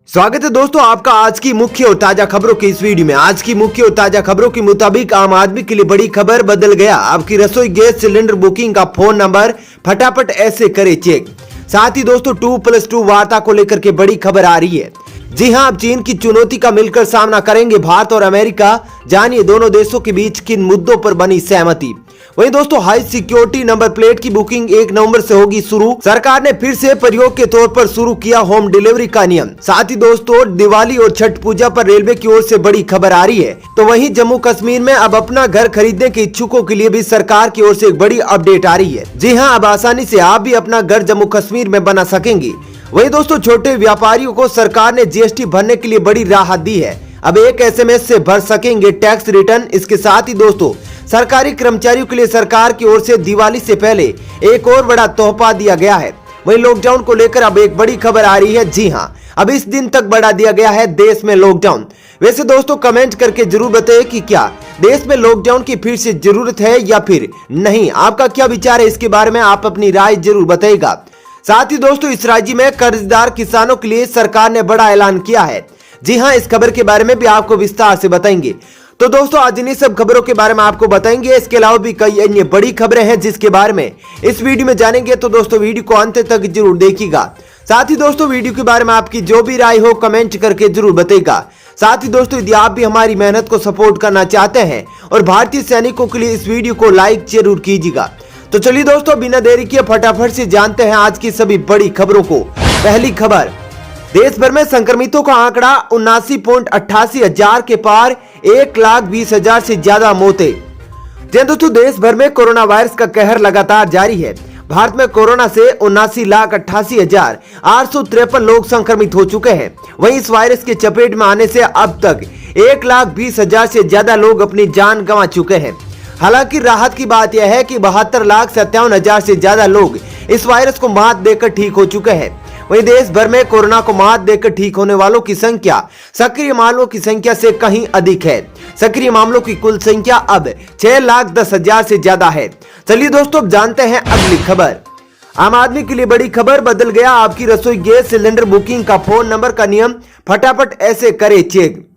स्वागत है दोस्तों आपका आज की मुख्य और ताजा खबरों के इस वीडियो में। आज की मुख्य और ताजा खबरों के मुताबिक आम आदमी के लिए बड़ी खबर, बदल गया आपकी रसोई गैस सिलेंडर बुकिंग का फोन नंबर, फटाफट ऐसे करें चेक। साथ ही दोस्तों 2+2 वार्ता को लेकर के बड़ी खबर आ रही है। जी हां, अब चीन की चुनौती का मिलकर सामना करेंगे भारत और अमेरिका। जानिए दोनों देशों के बीच किन मुद्दों पर बनी सहमति। वहीं दोस्तों हाई सिक्योरिटी नंबर प्लेट की बुकिंग 1 नवंबर से होगी शुरू। सरकार ने फिर से प्रयोग के तौर पर शुरू किया होम डिलीवरी का नियम। साथ ही दोस्तों दिवाली और छठ पूजा पर रेलवे की ओर से बड़ी खबर आ रही है। तो वहीं जम्मू कश्मीर में अब अपना घर खरीदने के इच्छुकों के लिए भी सरकार की ओर से एक बड़ी अपडेट आ रही है। जी हाँ, अब आसानी से आप भी अपना घर जम्मू कश्मीर में बना सकेंगे। वहीं दोस्तों छोटे व्यापारियों को सरकार ने जीएसटी भरने के लिए बड़ी राहत दी है। अब एक एसएमएस से भर सकेंगे टैक्स रिटर्न। इसके साथ ही दोस्तों सरकारी कर्मचारियों के लिए सरकार की ओर से दिवाली से पहले एक और बड़ा तोहफा दिया गया है। वहीं लॉकडाउन को लेकर अब एक बड़ी खबर आ रही है। जी हां, अब इस दिन तक बढ़ा दिया गया है देश में लॉकडाउन। वैसे दोस्तों कमेंट करके जरूर बताइए कि क्या देश में लॉकडाउन की फिर से जरूरत है या फिर नहीं। आपका क्या विचार है इसके बारे में, आप अपनी राय जरूर बताइएगा। साथ ही दोस्तों इस राज्य में कर्जदार किसानों के लिए सरकार ने बड़ा ऐलान किया है। जी हां, इस खबर के बारे में भी आपको विस्तार से बताएंगे। तो दोस्तों आज इन्हीं सब खबरों के बारे में आपको बताएंगे। इसके अलावा भी कई अन्य बड़ी खबरें हैं जिसके बारे में इस वीडियो में जानेंगे। तो दोस्तों वीडियो को अंत तक जरूर देखिएगा। साथ ही दोस्तों वीडियो के बारे में आपकी जो भी राय हो कमेंट करके जरूर बताइएगा। साथ ही दोस्तों यदि आप भी हमारी मेहनत को सपोर्ट करना चाहते हैं और भारतीय सैनिकों के लिए इस वीडियो को लाइक जरूर कीजिएगा। तो चलिए दोस्तों बिना देरी किए फटाफट से जानते हैं आज की सभी बड़ी खबरों को। पहली खबर, देश भर में संक्रमितों का आंकड़ा 79.88 हजार के पार, 1,20,000 से ज्यादा मौतें। दोस्तों देश भर में कोरोना वायरस का कहर लगातार जारी है। भारत में कोरोना से 79,88,853 लोग संक्रमित हो चुके हैं। वहीं इस वायरस के चपेट में आने से अब तक 1,20,000 से ज्यादा लोग अपनी जान गंवा चुके हैं। हालांकि राहत की बात यह है कि 72,57,000 से ज्यादा लोग इस वायरस को मात देकर ठीक हो चुके हैं। वहीं देश भर में कोरोना को मात देकर ठीक होने वालों की संख्या सक्रिय मामलों की संख्या से कहीं अधिक है। सक्रिय मामलों की कुल संख्या अब 6,10,000 से ज्यादा है। चलिए दोस्तों जानते हैं अगली खबर। आम आदमी के लिए बड़ी खबर, बदल गया आपकी रसोई गैस सिलेंडर बुकिंग का फोन नंबर का नियम, फटाफट ऐसे करे चेक।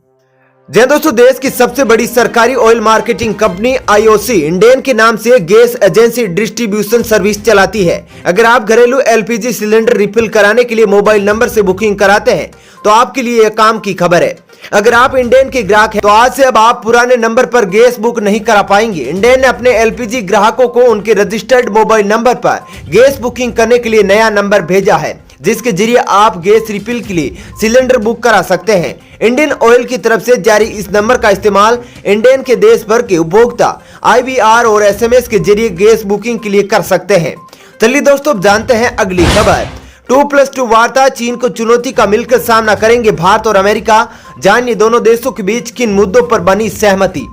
जी दोस्तों देश की सबसे बड़ी सरकारी oil marketing company IOC Indane के नाम से गैस एजेंसी डिस्ट्रीब्यूशन सर्विस चलाती है। अगर आप घरेलू एलपीजी सिलेंडर रिफिल कराने के लिए मोबाइल नंबर से बुकिंग कराते हैं तो आपके लिए यह काम की खबर है। अगर आप इंडेन के ग्राहक हैं तो आज से अब आप पुराने नंबर पर गैस बुक नहीं करा पाएंगे। इंडेन ने अपने एलपीजी ग्राहकों को उनके रजिस्टर्ड मोबाइल नंबर पर गैस बुकिंग करने के लिए नया नंबर भेजा है, जिसके जरिए आप गैस रिफिल के लिए सिलेंडर बुक करा सकते हैं। इंडियन ऑयल की तरफ से जारी इस नंबर का इस्तेमाल इंडियन के देश भर के उपभोक्ता आईवीआर और एसएमएस के जरिए गैस बुकिंग के लिए कर सकते हैं। चलिए दोस्तों जानते हैं अगली खबर। 2+2 वार्ता, चीन को चुनौती का मिलकर सामना करेंगे भारत और अमेरिका। जानिए दोनों देशों के बीच किन मुद्दों पर बनी सहमति।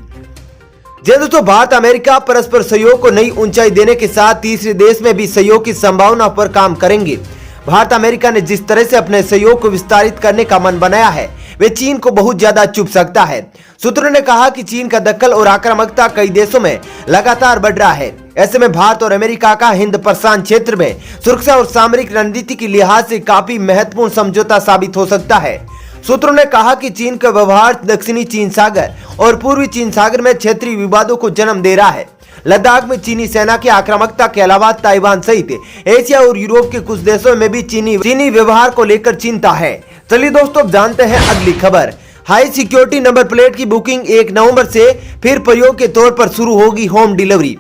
दोस्तों भारत अमेरिका परस्पर सहयोग को नई ऊंचाई देने के साथ तीसरे देश में भी सहयोग की संभावना पर काम करेंगे। भारत अमेरिका ने जिस तरह से अपने सहयोग को विस्तारित करने का मन बनाया है वे चीन को बहुत ज्यादा चुभ सकता है। सूत्रों ने कहा कि चीन का दखल और आक्रामकता कई देशों में लगातार बढ़ रहा है। ऐसे में भारत और अमेरिका का हिंद प्रशांत क्षेत्र में सुरक्षा और सामरिक रणनीति के लिहाज से काफी महत्वपूर्ण समझौता साबित हो सकता है। सूत्रों ने कहा कि चीन का व्यवहार दक्षिणी चीन सागर और पूर्वी चीन सागर में क्षेत्रीय विवादों को जन्म दे रहा है। लद्दाख में चीनी सेना की आक्रामकता के अलावा ताइवान सहित एशिया और यूरोप के कुछ देशों में भी चीनी व्यवहार को लेकर चिंता है। चलिए दोस्तों जानते हैं अगली खबर। हाई सिक्योरिटी नंबर प्लेट की बुकिंग 1 नवंबर से फिर प्रयोग के तौर पर शुरू होगी होम डिलीवरी।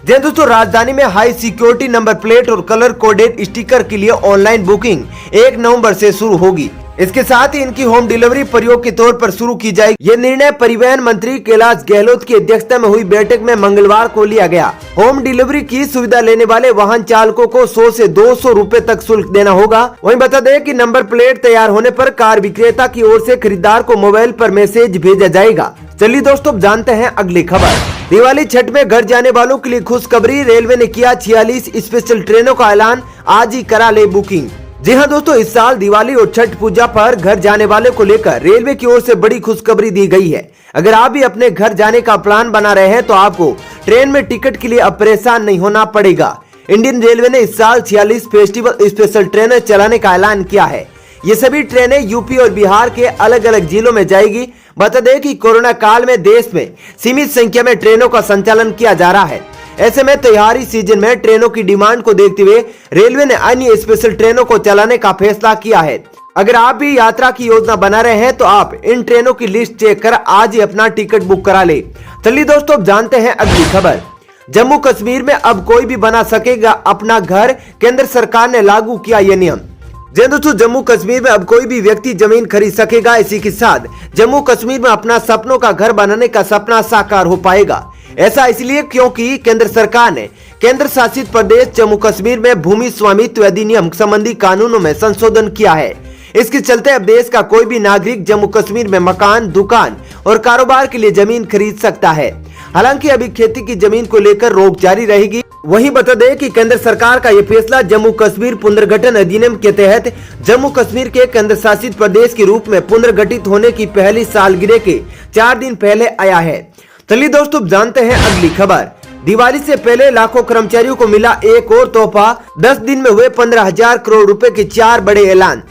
दोस्तों राजधानी में हाई सिक्योरिटी नंबर प्लेट और कलर कोडेड स्टिकर के लिए ऑनलाइन बुकिंग 1 नवंबर से शुरू होगी। इसके साथ ही इनकी होम डिलीवरी प्रयोग के तौर पर शुरू की जाएगी। यह निर्णय परिवहन मंत्री कैलाश गहलोत की अध्यक्षता में हुई बैठक में मंगलवार को लिया गया। होम डिलीवरी की सुविधा लेने वाले वाहन चालकों को 100 से 200 रुपए तक शुल्क देना होगा। वहीं बता दें कि नंबर प्लेट तैयार होने पर कार विक्रेता की ओर से खरीदार को मोबाइल पर मैसेज भेजा जाएगा। चलिए दोस्तों जानते हैं अगली खबर। दिवाली छठ में घर जाने वालों के लिए खुशखबरी, रेलवे ने किया 46 स्पेशल ट्रेनों का ऐलान, आज ही करा ले बुकिंग। जी हां दोस्तों इस साल दिवाली और छठ पूजा पर घर जाने वाले को लेकर रेलवे की ओर से बड़ी खुशखबरी दी गई है। अगर आप भी अपने घर जाने का प्लान बना रहे हैं तो आपको ट्रेन में टिकट के लिए अब परेशान नहीं होना पड़ेगा। इंडियन रेलवे ने इस साल 46 फेस्टिवल स्पेशल ट्रेनें चलाने का ऐलान किया है। ये सभी ट्रेनें यूपी और बिहार के अलग अलग जिलों में जाएगी। बता दें कि कोरोना काल में देश में सीमित संख्या में ट्रेनों का संचालन किया जा रहा है। ऐसे में त्योहारी सीजन में ट्रेनों की डिमांड को देखते हुए रेलवे ने अन्य स्पेशल ट्रेनों को चलाने का फैसला किया है। अगर आप भी यात्रा की योजना बना रहे हैं तो आप इन ट्रेनों की लिस्ट चेक कर आज ही अपना टिकट बुक करा ले। चलिए दोस्तों, अब जानते हैं अगली खबर। जम्मू कश्मीर में अब कोई भी बना सकेगा अपना घर, केंद्र सरकार ने लागू किया ये नियम। दोस्तों, जम्मू कश्मीर में अब कोई भी व्यक्ति जमीन खरीद सकेगा। इसी के साथ जम्मू कश्मीर में अपना सपनों का घर बनाने का सपना साकार हो पाएगा। ऐसा इसलिए क्योंकि केंद्र सरकार ने केंद्र शासित प्रदेश जम्मू कश्मीर में भूमि स्वामित्व अधिनियम संबंधी कानूनों में संशोधन किया है। इसके चलते अब देश का कोई भी नागरिक जम्मू कश्मीर में मकान, दुकान और कारोबार के लिए जमीन खरीद सकता है। हालांकि अभी खेती की जमीन को लेकर रोक जारी रहेगी। वहीं बता दें कि केंद्र सरकार का यह फैसला जम्मू कश्मीर पुनर्गठन अधिनियम के तहत जम्मू कश्मीर के केंद्र शासित प्रदेश के रूप में पुनर्गठित होने की पहली सालगिरह के 4 दिन पहले आया है। चलिए दोस्तों, जानते हैं अगली खबर। दिवाली से पहले लाखों कर्मचारियों को मिला एक और तोहफा। 10 दिन में हुए 15,000 करोड़ रुपए के 4 बड़े ऐलान।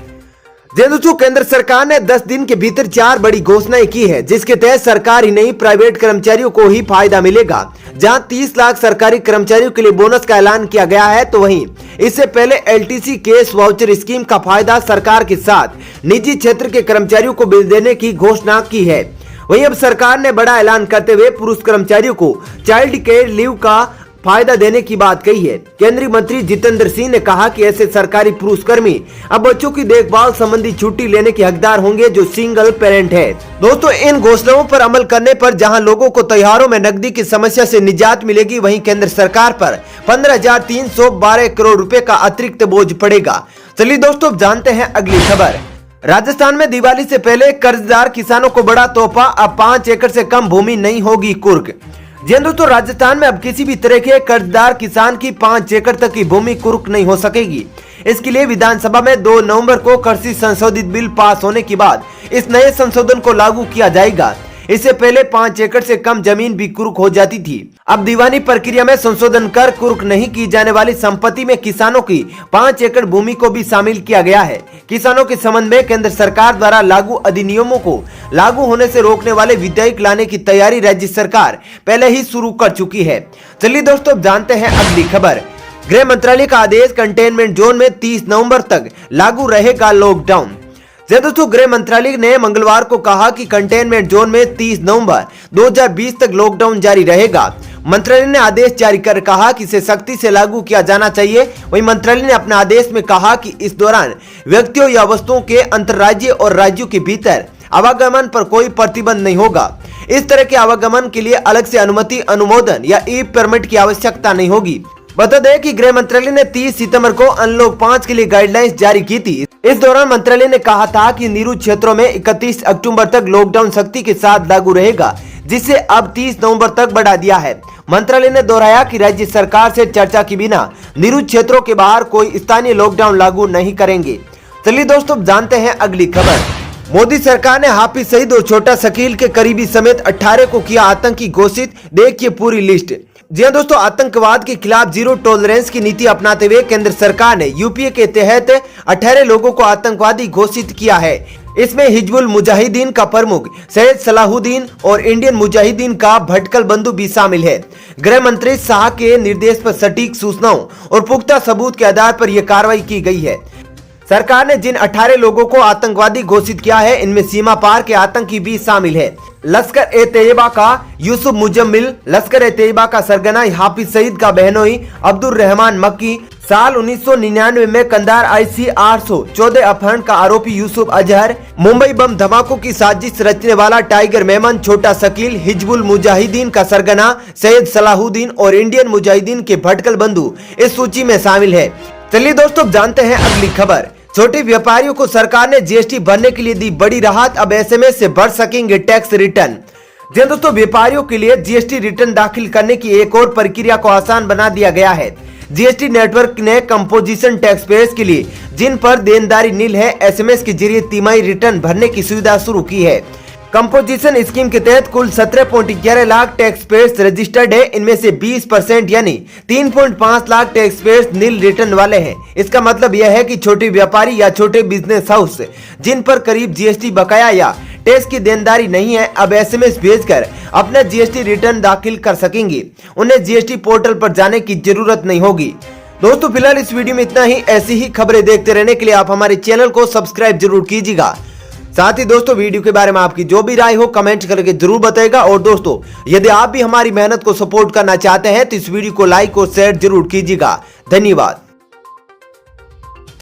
दोस्तों, केंद्र सरकार ने 10 दिन के भीतर 4 बड़ी घोषणाएं की है, जिसके तहत सरकार ही नहीं प्राइवेट कर्मचारियों को ही फायदा मिलेगा। जहां 30 लाख सरकारी कर्मचारियों के लिए बोनस का ऐलान किया गया है, तो वहीं इससे पहले LTC कैश वाउचर स्कीम का फायदा सरकार के साथ निजी क्षेत्र के कर्मचारियों को भी देने की घोषणा की है। वहीं अब सरकार ने बड़ा ऐलान करते हुए पुरुष कर्मचारियों को चाइल्ड केयर लीव का फायदा देने की बात कही है। केंद्रीय मंत्री जितेंद्र सिंह ने कहा कि ऐसे सरकारी पुरुषकर्मी अब बच्चों की देखभाल संबंधी छुट्टी लेने के हकदार होंगे जो सिंगल पेरेंट है। दोस्तों, इन घोषणाओं पर अमल करने पर जहां लोगों को त्योहारों में नकदी की समस्या से निजात मिलेगी, वहीं केंद्र सरकार पर 15,312 करोड़ रुपए का अतिरिक्त बोझ पड़ेगा। चलिए दोस्तों, जानते हैं अगली खबर। राजस्थान में दिवाली से पहले कर्जदार किसानों को बड़ा तोहफा। अब 5 एकड़ से कम भूमि नहीं होगी कुर्क। दोस्तों, राजस्थान में अब किसी भी तरह के कर्जदार किसान की 5 एकड़ तक की भूमि कुर्क नहीं हो सकेगी। इसके लिए विधानसभा में 2 नवंबर को कृषि संशोधित बिल पास होने के बाद इस नए संशोधन को लागू किया जाएगा। इससे पहले 5 एकड़ से कम जमीन भी कुर्क हो जाती थी। अब दीवानी प्रक्रिया में संशोधन कर कुर्क नहीं की जाने वाली संपत्ति में किसानों की 5 एकड़ भूमि को भी शामिल किया गया है। किसानों के संबंध में केंद्र सरकार द्वारा लागू अधिनियमों को लागू होने से रोकने वाले विधेयक लाने की तैयारी राज्य सरकार पहले ही शुरू कर चुकी है। चलिए दोस्तों, जानते हैं अगली खबर। गृह मंत्रालय का आदेश, कंटेनमेंट जोन में 30 नवंबर तक लागू रहेगा लॉकडाउन। दोस्तों, गृह मंत्रालय ने मंगलवार को कहा कि कंटेनमेंट जोन में 30 नवंबर 2020 तक लॉकडाउन जारी रहेगा। मंत्रालय ने आदेश जारी कर कहा कि इसे सख्ती से लागू किया जाना चाहिए। वहीं मंत्रालय ने अपने आदेश में कहा कि इस दौरान व्यक्तियों या वस्तुओं के अंतर्राज्यीय और राज्यों के भीतर आवागमन पर कोई प्रतिबंध नहीं होगा। इस तरह के आवागमन के लिए अलग से अनुमति, अनुमोदन या ई परमिट की आवश्यकता नहीं होगी। बता दें कि गृह मंत्रालय ने 30 सितंबर को अनलॉक 5 के लिए गाइडलाइंस जारी की थी। इस दौरान मंत्रालय ने कहा था कि निजी क्षेत्रों में 31 अक्टूबर तक लॉकडाउन सख्ती के साथ लागू रहेगा, जिसे अब 30 नवंबर तक बढ़ा दिया है। मंत्रालय ने दोहराया कि राज्य सरकार से चर्चा के बिना निजी क्षेत्रों के बाहर कोई स्थानीय लॉकडाउन लागू नहीं करेंगे। चलिए दोस्तों, जानते हैं अगली खबर। मोदी सरकार ने हाफिज सईद और छोटा शकील के करीबी समेत 18 को किया आतंकी घोषित। देखिए पूरी लिस्ट। जी हां दोस्तों, आतंकवाद के खिलाफ जीरो टॉलरेंस की नीति अपनाते हुए केंद्र सरकार ने यूपीए के तहत 18 लोगों को आतंकवादी घोषित किया है। इसमें हिजबुल मुजाहिदीन का प्रमुख सैयद सलाहुद्दीन और इंडियन मुजाहिदीन का भटकल बंधु भी शामिल है। गृह मंत्री शाह के निर्देश पर सटीक सूचनाओं और पुख्ता सबूत के आधार पर यह कार्रवाई की गई है। सरकार ने जिन 18 लोगों को आतंकवादी घोषित किया है, इनमें सीमा पार के आतंकी भी शामिल है। लश्कर-ए-तैयबा का यूसुफ मुजम्मिल, लश्कर-ए-तैयबा का सरगना हाफिज सईद का बहनोई अब्दुल रहमान मक्की, साल 1999 में कंधार IC 814 अपहरण का आरोपी यूसुफ अजहर, मुंबई बम धमाकों की साजिश रचने वाला टाइगर मेमन, छोटा शकील, हिजबुल मुजाहिदीन का सरगना सैयद सलाहुद्दीन और इंडियन मुजाहिदीन के भटकल बंधु इस सूची में शामिल है। चलिए दोस्तों, जानते हैं अगली खबर। छोटे व्यापारियों को सरकार ने GST भरने के लिए दी बड़ी राहत। अब SMS से भर सकेंगे टैक्स रिटर्न। जी दोस्तों, व्यापारियों के लिए GST रिटर्न दाखिल करने की एक और प्रक्रिया को आसान बना दिया गया है। GST नेटवर्क ने कंपोजिशन टैक्स पेयर्स के लिए जिन पर देनदारी नील है, SMS के जरिए तिमाही रिटर्न भरने की सुविधा शुरू की है। कंपोजिशन स्कीम के तहत कुल 17.11 लाख टैक्स पेयर्स रजिस्टर्ड है। इनमें से 20% यानी 3.5 लाख टैक्स पेयर्स नील रिटर्न वाले हैं। इसका मतलब यह है कि छोटे व्यापारी या छोटे बिजनेस हाउस जिन पर करीब जीएसटी बकाया या टैक्स की देनदारी नहीं है, अब एसएमएस भेजकर अपना जीएसटी रिटर्न दाखिल कर सकेंगे। उन्हें जीएसटी पोर्टल पर जाने की जरूरत नहीं होगी। दोस्तों फिलहाल इस वीडियो में इतना ही। ऐसी ही खबरें देखते रहने के लिए आप हमारे चैनल को सब्सक्राइब जरूर कीजिएगा। साथ ही दोस्तों वीडियो के बारे में आपकी जो भी राय हो कमेंट करके जरूर बताएगा। और दोस्तों यदि आप भी हमारी मेहनत को सपोर्ट करना चाहते हैं तो इस वीडियो को लाइक और शेयर जरूर कीजिएगा। धन्यवाद।